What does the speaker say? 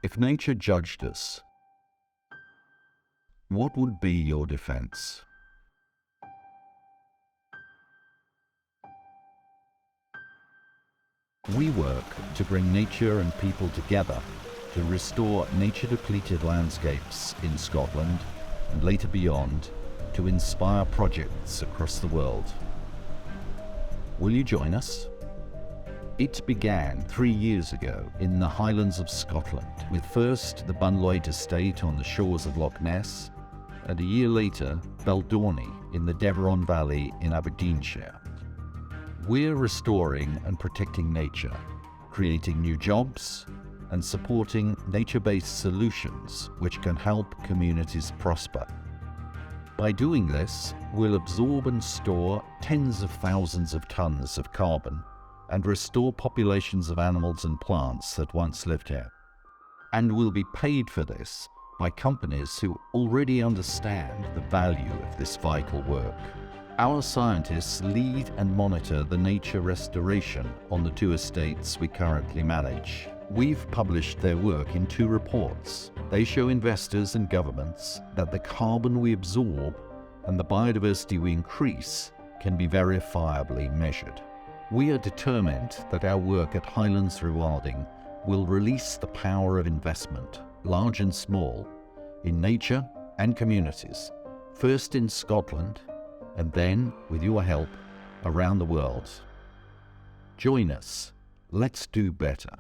If nature judged us, what would be your defense? We work to bring nature and people together to restore nature-depleted landscapes in Scotland and later beyond, to inspire projects across the world. Will you join us? It began 3 years ago in the Highlands of Scotland, with first the Bunloit estate on the shores of Loch Ness, and a year later, Beldorney in the Deveron Valley in Aberdeenshire. We're restoring and protecting nature, creating new jobs, and supporting nature-based solutions which can help communities prosper. By doing this, we'll absorb and store tens of thousands of tons of carbon and restore populations of animals and plants that once lived here. And we'll be paid for this by companies who already understand the value of this vital work. Our scientists lead and monitor the nature restoration on the 2 estates we currently manage. We've published their work in 2 reports. They show investors and governments that the carbon we absorb and the biodiversity we increase can be verifiably measured. We are determined that our work at Highlands Rewilding will release the power of investment, large and small, in nature and communities, first in Scotland, and then, with your help, around the world. Join us. Let's do better.